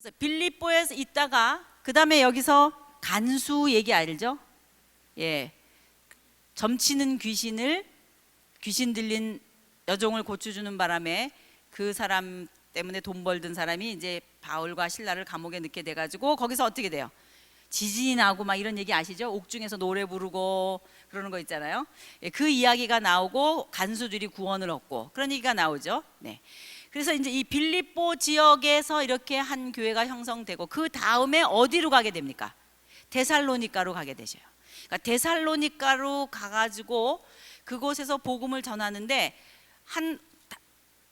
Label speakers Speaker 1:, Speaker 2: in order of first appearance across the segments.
Speaker 1: 그래서 빌립보에서 있다가 그 다음에 여기서 간수 얘기 알죠? 예, 점치는 귀신 들린 여종을 고쳐주는 바람에 그 사람 때문에 돈 벌던 사람이 이제 바울과 실라를 감옥에 넣게 돼가지고 거기서 어떻게 돼요? 지진이 나고 막 이런 얘기 아시죠? 옥중에서 노래 부르고 그러는 거 있잖아요. 예, 그 이야기가 나오고 간수들이 구원을 얻고 그런 얘기가 나오죠. 네. 그래서 이제 이 빌립보 지역에서 이렇게 한 교회가 형성되고 그 다음에 어디로 가게 됩니까? 데살로니가로 가게 되죠. 그러니까 데살로니가로 가가지고 그곳에서 복음을 전하는데 한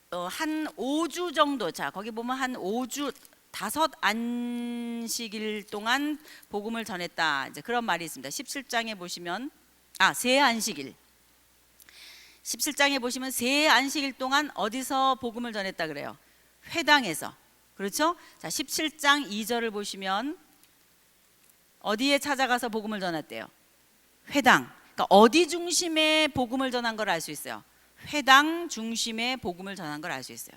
Speaker 1: 5주 정도, 자 거기 보면 한 5주 5안식일 동안 복음을 전했다. 이제 그런 말이 있습니다. 17장에 보시면 세 안식일. 17장에 보시면 세 안식일 동안 어디서 복음을 전했다 그래요? 회당에서. 그렇죠? 자, 17장 2절을 보시면 어디에 찾아가서 복음을 전했대요? 회당. 그러니까 어디 중심의 복음을 전한 걸 알 수 있어요? 회당 중심의 복음을 전한 걸 알 수 있어요.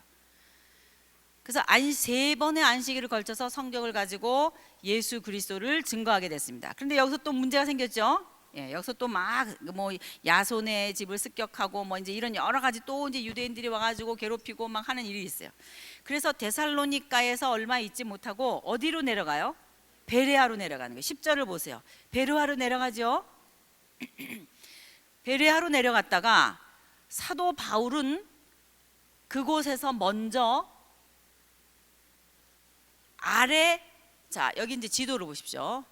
Speaker 1: 그래서 세 번의 안식일을 걸쳐서 성경을 가지고 예수 그리스도를 증거하게 됐습니다. 그런데 여기서 또 문제가 생겼죠. 예, 여기서 또 막 뭐 야손의 집을 습격하고 뭐 이제 이런 여러 가지 또 이제 유대인들이 와가지고 괴롭히고 막 하는 일이 있어요. 그래서 데살로니가에서 얼마 있지 못하고 어디로 내려가요? 베레아로 내려가는 거예요. 10절을 보세요. 베레아로 내려가죠. 베레아로 내려갔다가 사도 바울은 그곳에서 먼저 자 여기 이제 지도를 보십시오.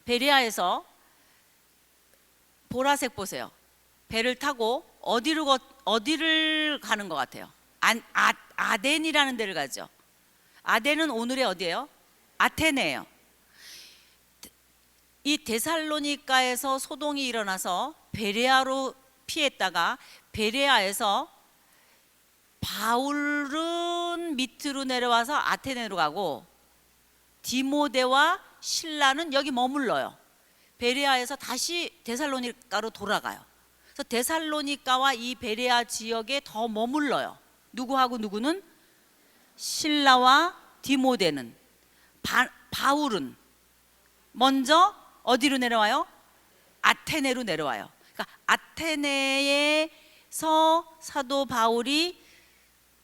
Speaker 1: 베레아에서 보라색 보세요. 배를 타고 어디를 가는 것 같아요? 아덴이라는 데를 가죠. 아덴은 오늘의 어디예요? 아테네예요. 이 데살로니가에서 소동이 일어나서 베레아로 피했다가 베레아에서 바울은 밑으로 내려와서 아테네로 가고 디모데와 실라는 여기 머물러요. 베레아에서 다시 데살로니가로 돌아가요. 그래서 데살로니가와 이 베레아 지역에 더 머물러요. 누구하고 누구는? 실라와 디모데는. 바울은 먼저 어디로 내려와요? 아테네로 내려와요. 그러니까 아테네에서 사도 바울이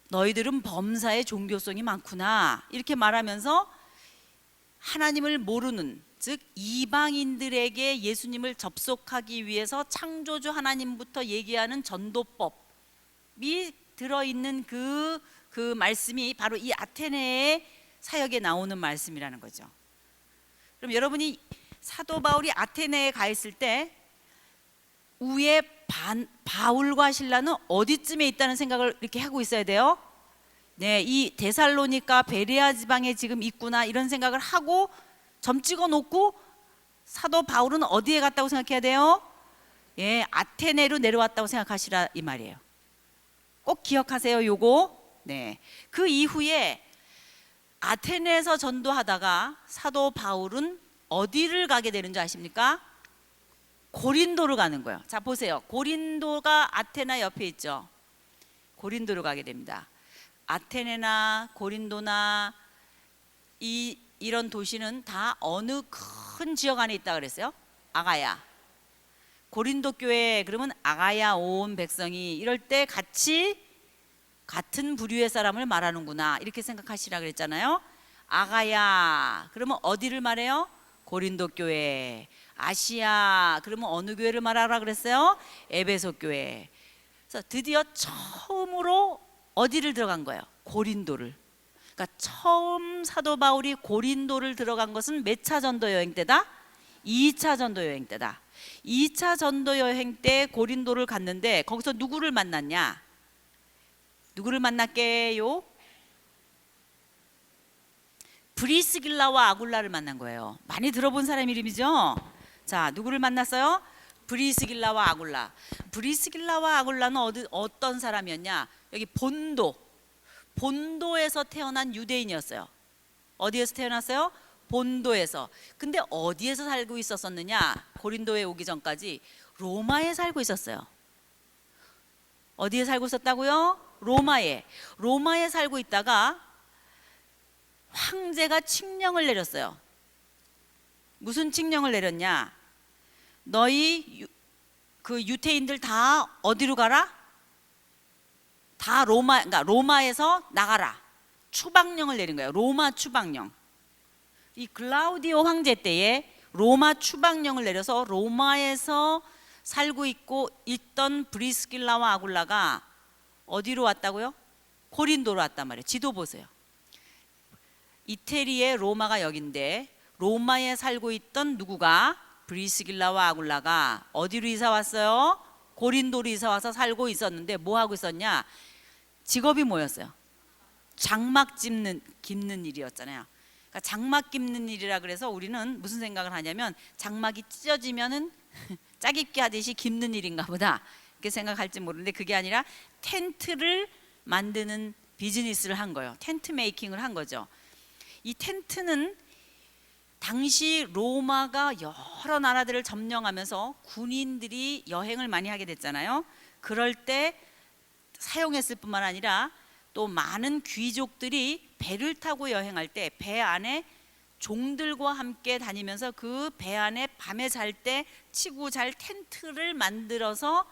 Speaker 1: 너희들은 범사의 종교성이 많구나 이렇게 말하면서 하나님을 모르는, 즉 이방인들에게 예수님을 접속하기 위해서 창조주 하나님부터 얘기하는 전도법이 들어있는 그 말씀이 바로 이 아테네의 사역에 나오는 말씀이라는 거죠. 그럼 여러분이 사도 바울이 아테네에 가 있을 때 위에 바울과 실라는 어디쯤에 있다는 생각을 이렇게 하고 있어야 돼요? 네, 이 데살로니가 베레아 지방에 지금 있구나 이런 생각을 하고 점 찍어 놓고 사도 바울은 어디에 갔다고 생각해야 돼요? 예, 아테네로 내려왔다고 생각하시라 이 말이에요. 꼭 기억하세요, 요거. 네, 그 이후에 아테네에서 전도하다가 사도 바울은 어디를 가게 되는 줄 아십니까? 고린도를 가는 거예요. 자 보세요. 고린도가 아테네 옆에 있죠. 고린도로 가게 됩니다. 아테네나 고린도나 이런 도시는 다 어느 큰 지역 안에 있다 그랬어요? 아가야. 고린도 교회 그러면 아가야 온 백성이 이럴 때 같은 부류의 사람을 말하는구나 이렇게 생각하시라 그랬잖아요. 아가야 그러면 어디를 말해요? 고린도 교회. 아시아 그러면 어느 교회를 말하라 그랬어요? 에베소 교회. 그래서 드디어 처음으로 어디를 들어간 거예요? 고린도를. 그러니까 처음 사도 바울이 고린도를 들어간 것은 몇 차 전도 여행 때다? 2차 전도 여행 때다. 2차 전도 여행 때 고린도를 갔는데 거기서 누구를 만났냐? 누구를 만났게요? 브리스길라와 아굴라를 만난 거예요. 많이 들어본 사람 이름이죠? 자, 누구를 만났어요? 브리스길라와 아굴라. 브리스길라와 아굴라는 어떤 사람이었냐? 여기 본도에서 태어난 유대인이었어요. 어디에서 태어났어요? 본도에서. 근데 어디에서 살고 있었느냐? 고린도에 오기 전까지 로마에 살고 있었어요. 어디에 살고 있었다고요? 로마에 살고 있다가 황제가 칙령을 내렸어요. 무슨 칙령을 내렸냐? 너희 그 유태인들 다 어디로 가라? 다 그러니까 로마에서 나가라. 추방령을 내린 거예요. 로마 추방령. 이 글라우디오 황제 때에 로마 추방령을 내려서 로마에서 살고 있던 브리스길라와 아굴라가 어디로 왔다고요? 고린도로 왔단 말이에요. 지도 보세요. 이태리의 로마가 여긴데 로마에 살고 있던 누구가? 브리스길라와 아굴라가 어디로 이사 왔어요? 고린도로 이사 와서 살고 있었는데 뭐 하고 있었냐? 직업이 뭐였어요? 장막 깁는 일이었잖아요. 그러니까 장막 깁는 일이라 그래서 우리는 무슨 생각을 하냐면 장막이 찢어지면은 짜깁기 하듯이 깁는 일인가 보다 이렇게 생각할지 모르는데 그게 아니라 텐트를 만드는 비즈니스를 한 거예요. 텐트 메이킹을 한 거죠. 이 텐트는 당시 로마가 여러 나라들을 점령하면서 군인들이 여행을 많이 하게 됐잖아요. 그럴 때 사용했을 뿐만 아니라 또 많은 귀족들이 배를 타고 여행할 때 배 안에 종들과 함께 다니면서 그 배 안에 밤에 잘 때 치고 잘 텐트를 만들어서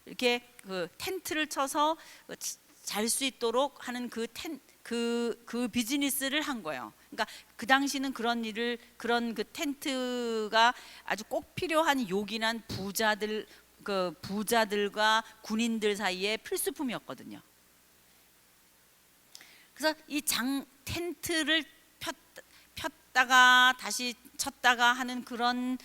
Speaker 1: 이렇게 그 텐트를 쳐서 잘 수 있도록 하는 그 비즈니스를 한 거예요. 그러니까 그 당시는 그런 그 텐트가 아주 꼭 필요한 요긴한 부자들과 군인들 사이에 필수품이었거든요. 그래서 이 텐트를 폈다가 다시 쳤다가 하는 그런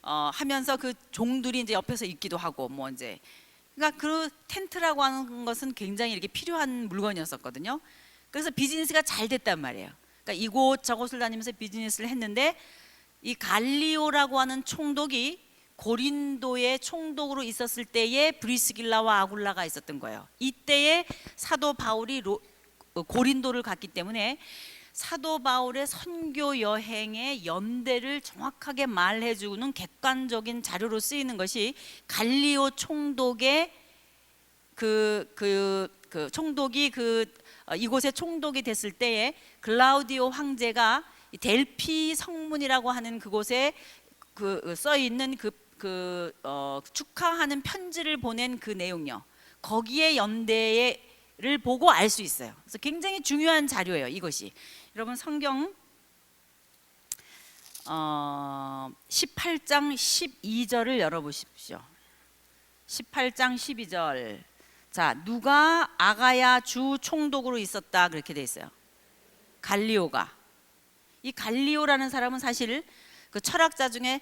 Speaker 1: 하면서 그 종들이 이제 옆에서 있기도 하고 뭐 이제 그러니까 그 텐트라고 하는 것은 굉장히 이렇게 필요한 물건이었었거든요. 그래서 비즈니스가 잘 됐단 말이에요. 그러니까 이곳저곳을 다니면서 비즈니스를 했는데 이 갈리오라고 하는 총독이 고린도의 총독으로 있었을 때에 브리스길라와 아굴라가 있었던 거예요. 이때에 사도 바울이 고린도를 갔기 때문에 사도 바울의 선교 여행의 연대를 정확하게 말해주는 객관적인 자료로 쓰이는 것이 갈리오 총독의 총독이 이곳의 총독이 됐을 때에 글라우디오 황제가 델피 성문이라고 하는 그곳에 써 있는 축하하는 편지를 보낸 그 내용요. 거기에 연대를 보고 알 수 있어요. 그래서 굉장히 중요한 자료예요. 이것이 여러분 성경 18장 12절을 열어보십시오. 18장 12절. 자, 누가 아가야 주 총독으로 있었다 그렇게 돼 있어요. 갈리오가. 이 갈리오라는 사람은 사실 그 철학자 중에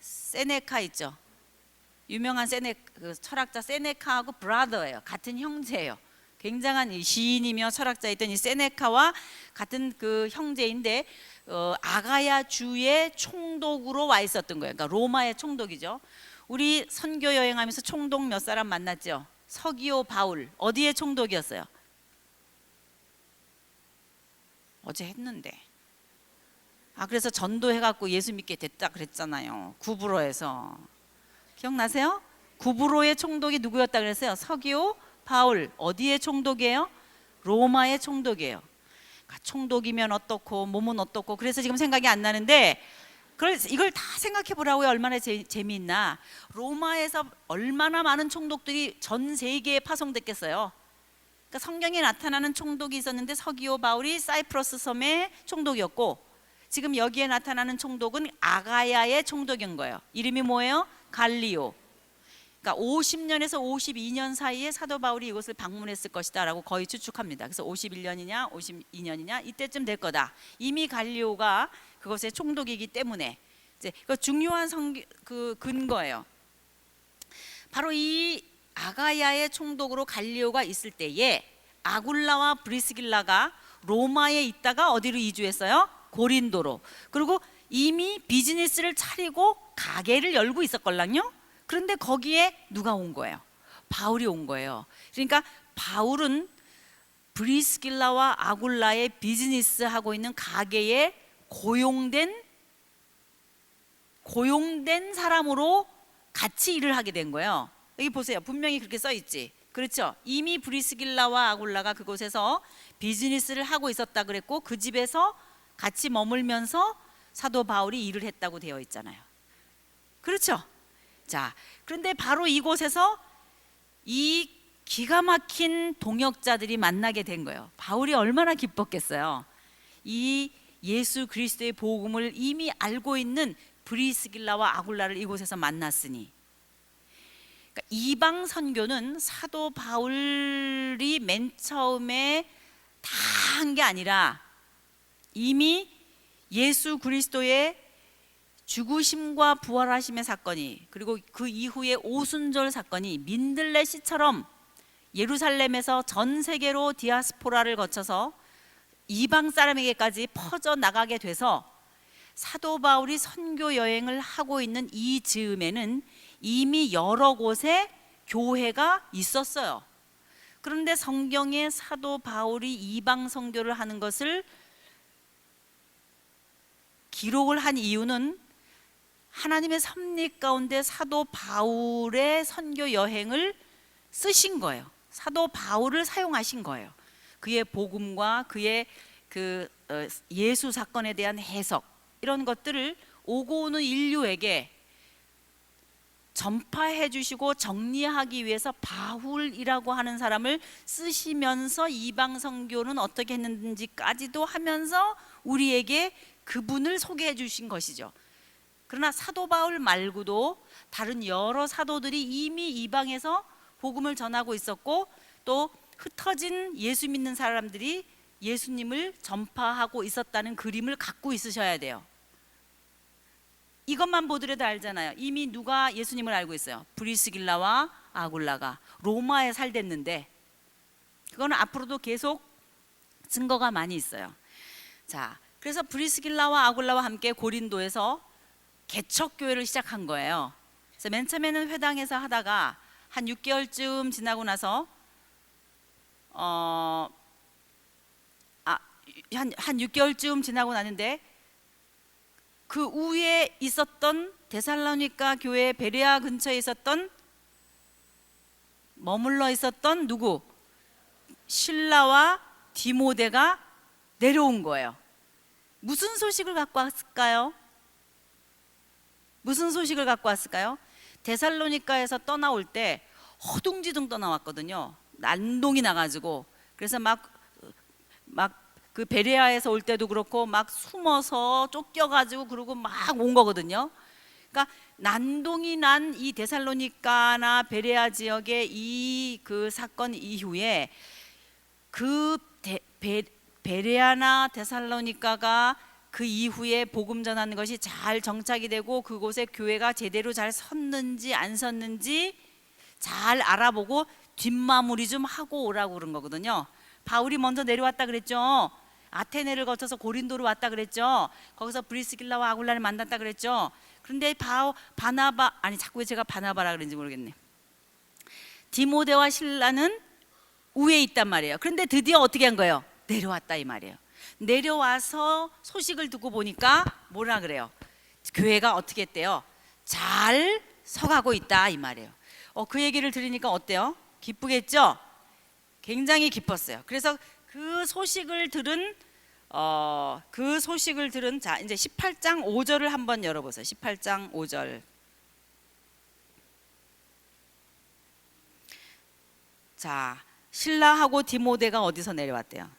Speaker 1: 세네카 있죠. 유명한 그 철학자 세네카하고 브라더예요. 같은 형제예요. 굉장한 시인이며 철학자였던 이 세네카와 같은 그 형제인데 아가야 주의 총독으로 와 있었던 거예요. 그러니까 로마의 총독이죠. 우리 선교 여행하면서 총독 몇 사람 만났죠. 서기오 바울 어디의 총독이었어요? 어제 했는데. 그래서 전도해갖고 예수 믿게 됐다 그랬잖아요. 구브로에서. 기억나세요? 구브로의 총독이 누구였다 그랬어요? 서기오 바울. 어디의 총독이에요? 로마의 총독이에요. 총독이면 어떻고 몸은 어떻고 그래서 지금 생각이 안 나는데 이걸 다 생각해 보라고요. 얼마나 재미있나. 로마에서 얼마나 많은 총독들이 전 세계에 파송됐겠어요. 그러니까 성경에 나타나는 총독이 있었는데 서기오 바울이 사이프러스 섬의 총독이었고 지금 여기에 나타나는 총독은 아가야의 총독인 거예요. 이름이 뭐예요? 갈리오. 그러니까 50년에서 52년 사이에 사도 바울이 이곳을 방문했을 것이다 라고 거의 추측합니다. 그래서 51년이냐 52년이냐 이때쯤 될 거다. 이미 갈리오가 그것의 총독이기 때문에 이제 그 중요한 근거예요. 바로 이 아가야의 총독으로 갈리오가 있을 때에 아굴라와 브리스길라가 로마에 있다가 어디로 이주했어요? 고린도로. 그리고 이미 비즈니스를 차리고 가게를 열고 있었걸랑요. 그런데 거기에 누가 온 거예요? 바울이 온 거예요. 그러니까 바울은 브리스길라와 아굴라의 비즈니스 하고 있는 가게에 고용된 사람으로 같이 일을 하게 된 거예요. 여기 보세요. 분명히 그렇게 써 있지. 그렇죠. 이미 브리스길라와 아굴라가 그곳에서 비즈니스를 하고 있었다 그랬고 그 집에서 같이 머물면서 사도 바울이 일을 했다고 되어 있잖아요. 그렇죠. 자, 그런데 바로 이곳에서 이 기가 막힌 동역자들이 만나게 된 거예요. 바울이 얼마나 기뻤겠어요. 이 예수 그리스도의 복음을 이미 알고 있는 브리스길라와 아굴라를 이곳에서 만났으니, 그러니까 이방 선교는 사도 바울이 맨 처음에 다 한 게 아니라 이미 예수 그리스도의 죽으심과 부활하심의 사건이, 그리고 그 이후에 오순절 사건이 민들레시처럼 예루살렘에서 전 세계로 디아스포라를 거쳐서 이방 사람에게까지 퍼져 나가게 돼서 사도 바울이 선교 여행을 하고 있는 이 즈음에는 이미 여러 곳에 교회가 있었어요. 그런데 성경에 사도 바울이 이방 선교를 하는 것을 기록을 한 이유는 하나님의 섭리 가운데 사도 바울의 선교 여행을 쓰신 거예요. 사도 바울을 사용하신 거예요. 그의 복음과 그의 예수 사건에 대한 해석, 이런 것들을 오고 오는 인류에게 전파해 주시고 정리하기 위해서 바울이라고 하는 사람을 쓰시면서 이방 선교는 어떻게 했는지까지도 하면서 우리에게 그분을 소개해 주신 것이죠. 그러나 사도 바울 말고도 다른 여러 사도들이 이미 이방에서 복음을 전하고 있었고, 또 흩어진 예수 믿는 사람들이 예수님을 전파하고 있었다는 그림을 갖고 있으셔야 돼요. 이것만 보더라도 알잖아요. 이미 누가 예수님을 알고 있어요? 브리스길라와 아굴라가 로마에 살댔는데, 그거는 앞으로도 계속 증거가 많이 있어요. 자, 그래서 브리스길라와 아굴라와 함께 고린도에서 개척교회를 시작한 거예요. 그래서 맨 처음에는 회당에서 하다가 한 6개월쯤 지나고 나서 한 6개월쯤 지나고 나는데, 그 위에 있었던 데살로니가 교회 베레아 근처에 있었던, 머물러 있었던 누구? 실라와 디모데가 내려온 거예요. 무슨 소식을 갖고 왔을까요? 무슨 소식을 갖고 왔을까요? 데살로니가에서 떠나올 때 허둥지둥 떠나왔거든요. 난동이 나가지고. 그래서 막 그 베레아에서 올 때도 그렇고 막 숨어서 쫓겨가지고 그러고 막 온 거거든요. 그러니까 난동이 난 이 데살로니가나 베레아 지역의 이 그 사건 이후에 그 베레아나 데살로니가가 그 이후에 복음 전하는 것이 잘 정착이 되고 그곳에 교회가 제대로 잘 섰는지 안 섰는지 잘 알아보고 뒷마무리 좀 하고 오라고 그런 거거든요. 바울이 먼저 내려왔다 그랬죠. 아테네를 거쳐서 고린도로 왔다 그랬죠. 거기서 브리스길라와 아굴라를 만났다 그랬죠. 그런데 바나바, 아니 자꾸 왜 제가 바나바라 그런지 모르겠네. 디모데와 실라는 위에 있단 말이에요. 그런데 드디어 어떻게 한 거예요? 내려왔다 이 말이에요. 내려와서 소식을 듣고 보니까 뭐라 그래요? 교회가 어떻게 했대요? 잘 서가고 있다 이 말이에요. 그 얘기를 들으니까 어때요? 기쁘겠죠? 굉장히 기뻤어요. 그래서 그 소식을 들은 자 이제 18장 5절을 한번 열어보세요. 18장 5절. 자, 실라하고 디모데가 어디서 내려왔대요?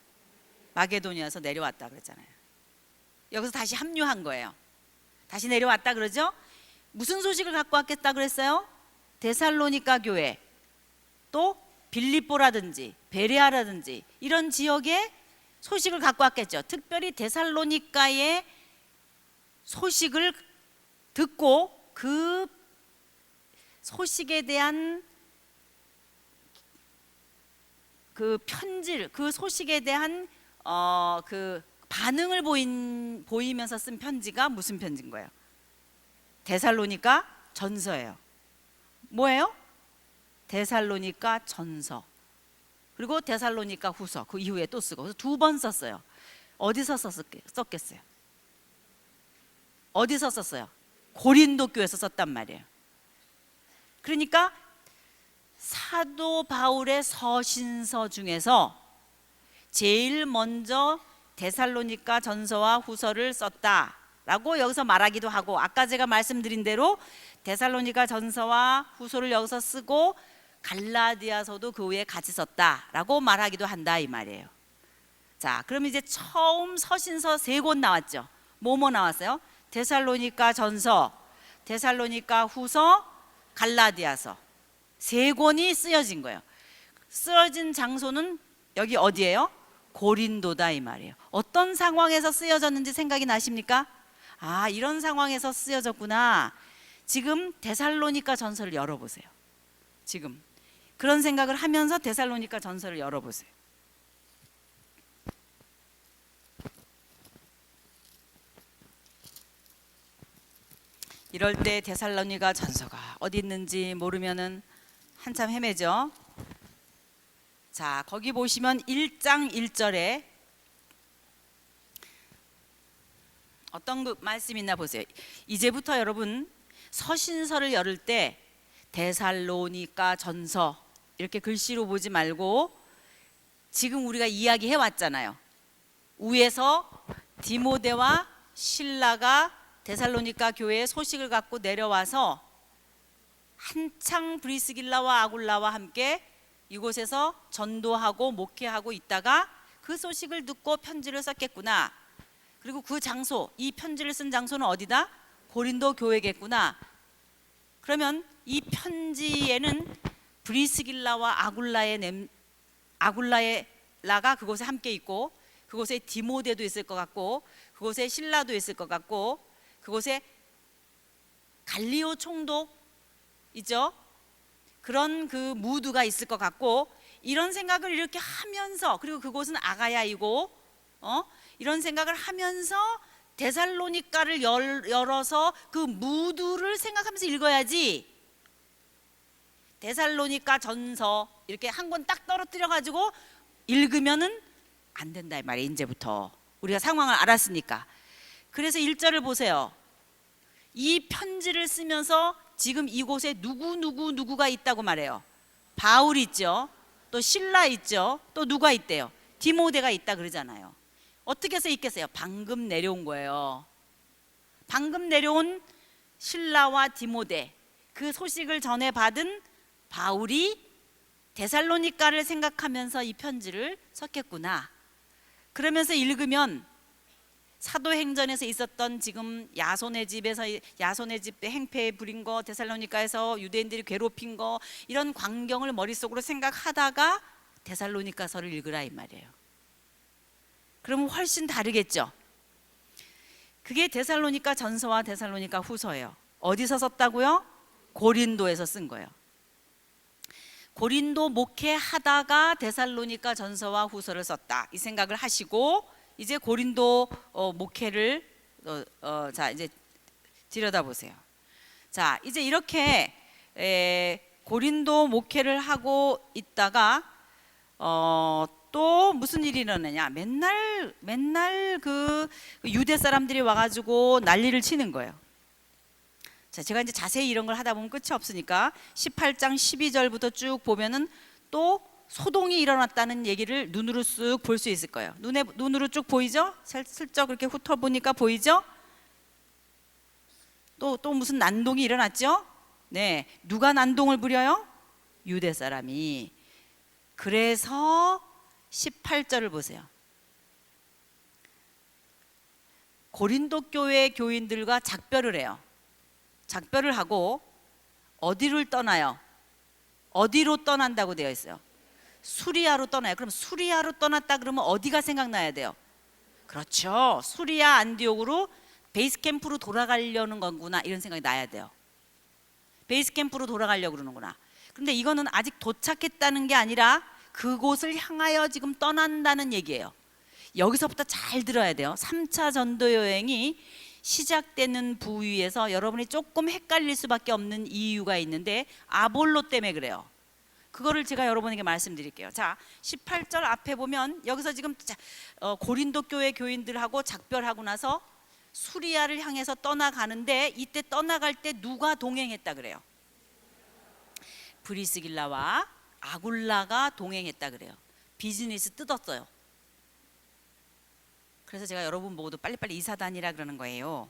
Speaker 1: 마게도니아에서 내려왔다 그랬잖아요. 여기서 다시 합류한 거예요. 다시 내려왔다 그러죠? 무슨 소식을 갖고 왔겠다 그랬어요? 데살로니가 교회, 또 빌립보라든지 베레아라든지 이런 지역에 소식을 갖고 왔겠죠. 특별히 데살로니가의 소식을 듣고 그 소식에 대한 그 편지를, 그 소식에 대한 그 반응을 보이면서 쓴 편지가 무슨 편지인 거예요? 데살로니가 전서예요. 뭐예요? 데살로니가 전서, 그리고 데살로니가 후서, 그 이후에 또 쓰고, 그래서 2번 썼어요. 어디서 썼겠어요? 어디서 썼어요? 고린도 교회에서 썼단 말이에요. 그러니까 사도 바울의 서신서 중에서 제일 먼저 데살로니가 전서와 후서를 썼다라고 여기서 말하기도 하고, 아까 제가 말씀드린 대로 데살로니가 전서와 후서를 여기서 쓰고 갈라디아서도 그 후에 같이 썼다라고 말하기도 한다 이 말이에요. 자, 그럼 이제 처음 서신서 3권 나왔죠. 뭐뭐 나왔어요? 데살로니가 전서, 데살로니가 후서, 갈라디아서 3권이 쓰여진 거예요. 쓰여진 장소는 여기 어디예요? 고린도다 이 말이에요. 어떤 상황에서 쓰여졌는지 생각이 나십니까? 아, 이런 상황에서 쓰여졌구나. 지금 데살로니가 전서를 열어보세요. 지금 그런 생각을 하면서 데살로니가 전서를 열어보세요. 이럴 때 데살로니가 전서가 어디 있는지 모르면은 한참 헤매죠. 자, 거기 보시면 1장 1절에 어떤 그 말씀이 있나 보세요. 이제부터 여러분 서신서를 열을 때 데살로니가 전서 이렇게 글씨로 보지 말고 지금 우리가 이야기해 왔잖아요. 위에서 디모데와 실라가 데살로니가 교회에 소식을 갖고 내려와서 한창 브리스길라와 아굴라와 함께 이곳에서 전도하고 목회하고 있다가 그 소식을 듣고 편지를 썼겠구나. 그리고 그 장소, 이 편지를 쓴 장소는 어디다? 고린도 교회겠구나. 그러면 이 편지에는 브리스길라와 아굴라가 그곳에 함께 있고, 그곳에 디모데도 있을 것 같고, 그곳에 실라도 있을 것 같고, 그곳에 갈리오 총독 있죠? 그런 그 무드가 있을 것 같고, 이런 생각을 이렇게 하면서, 그리고 그곳은 아가야이고 이런 생각을 하면서 데살로니가를 열어서 그 무드를 생각하면서 읽어야지. 데살로니가 전서 이렇게 한 권 딱 떨어뜨려 가지고 읽으면은 안 된다 이 말이에요. 이제부터 우리가 상황을 알았으니까. 그래서 1절을 보세요. 이 편지를 쓰면서 지금 이곳에 누구가 있다고 말해요. 바울 있죠. 또 실라 있죠. 또 누가 있대요? 디모데가 있다 그러잖아요. 어떻게 해서 있겠어요? 방금 내려온 거예요. 방금 내려온 실라와 디모데, 그 소식을 전해 받은 바울이 데살로니가를 생각하면서 이 편지를 썼겠구나. 그러면서 읽으면 사도행전에서 있었던 지금 야손의 집 행패에 부린 거, 데살로니가에서 유대인들이 괴롭힌 거, 이런 광경을 머릿속으로 생각하다가 데살로니가서를 읽으라 이 말이에요. 그러면 훨씬 다르겠죠. 그게 데살로니가 전서와 데살로니가 후서예요. 어디서 썼다고요? 고린도에서 쓴 거예요. 고린도 목회하다가 데살로니가 전서와 후서를 썼다 이 생각을 하시고, 이제 고린도 목회를 자 이제 들여다보세요. 자, 이제 이렇게 고린도 목회를 하고 있다가 또 무슨 일이 일어나냐? 맨날 그 유대 사람들이 와가지고 난리를 치는 거예요. 자, 제가 이제 자세히 이런 걸 하다 보면 끝이 없으니까 18장 12절부터 쭉 보면은 또 소동이 일어났다는 얘기를 눈으로 쓱 볼 수 있을 거예요. 눈으로 쭉 보이죠? 슬쩍 이렇게 훑어보니까 보이죠? 또 무슨 난동이 일어났죠? 네, 누가 난동을 부려요? 유대 사람이. 그래서 18절을 보세요. 고린도 교회 교인들과 작별을 해요. 작별을 하고 어디를 떠나요? 어디로 떠난다고 되어 있어요? 수리아로 떠나요. 그럼 수리아로 떠났다 그러면 어디가 생각나야 돼요? 그렇죠. 수리아 안디옥으로 베이스 캠프로 돌아가려는 거구나, 이런 생각이 나야 돼요. 베이스 캠프로 돌아가려고 그러는구나. 그런데 이거는 아직 도착했다는 게 아니라 그곳을 향하여 지금 떠난다는 얘기예요. 여기서부터 잘 들어야 돼요. 3차 전도 여행이 시작되는 부위에서 여러분이 조금 헷갈릴 수밖에 없는 이유가 있는데, 아볼로 때문에 그래요. 그거를 제가 여러분에게 말씀드릴게요. 자, 18절 앞에 보면 여기서 지금 고린도 교회 교인들하고 작별하고 나서 수리아를 향해서 떠나가는데, 이때 떠나갈 때 누가 동행했다 그래요? 브리스길라와 아굴라가 동행했다 그래요. 비즈니스 뜯었어요. 그래서 제가 여러분 보고도 빨리빨리 이사 다니라 그러는 거예요.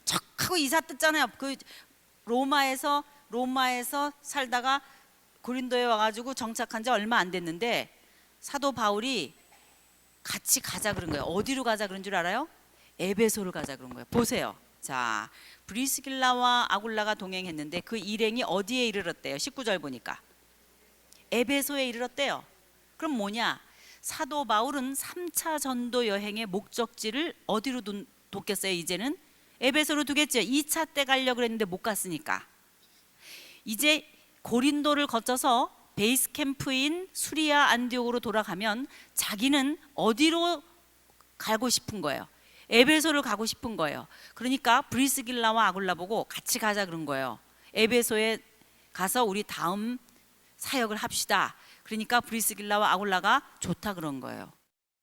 Speaker 1: 척하고 이사 뜯잖아요. 그 로마에서 살다가 고린도에 와가지고 정착한 지 얼마 안 됐는데 사도 바울이 같이 가자 그런 거예요. 어디로 가자 그런 줄 알아요? 에베소를 가자 그런 거예요. 보세요. 자, 브리스길라와 아굴라가 동행했는데 그 일행이 어디에 이르렀대요? 19절 보니까 에베소에 이르렀대요. 그럼 뭐냐? 사도 바울은 3차 전도 여행의 목적지를 어디로 뒀겠어요? 이제는 에베소로 두겠죠. 2차 때 가려고 했는데 못 갔으니까 이제 고린도를 거쳐서 베이스 캠프인 수리아 안디옥으로 돌아가면 자기는 어디로 가고 싶은 거예요? 에베소를 가고 싶은 거예요. 그러니까 브리스길라와 아굴라 보고 같이 가자 그런 거예요. 에베소에 가서 우리 다음 사역을 합시다. 그러니까 브리스길라와 아굴라가 좋다 그런 거예요.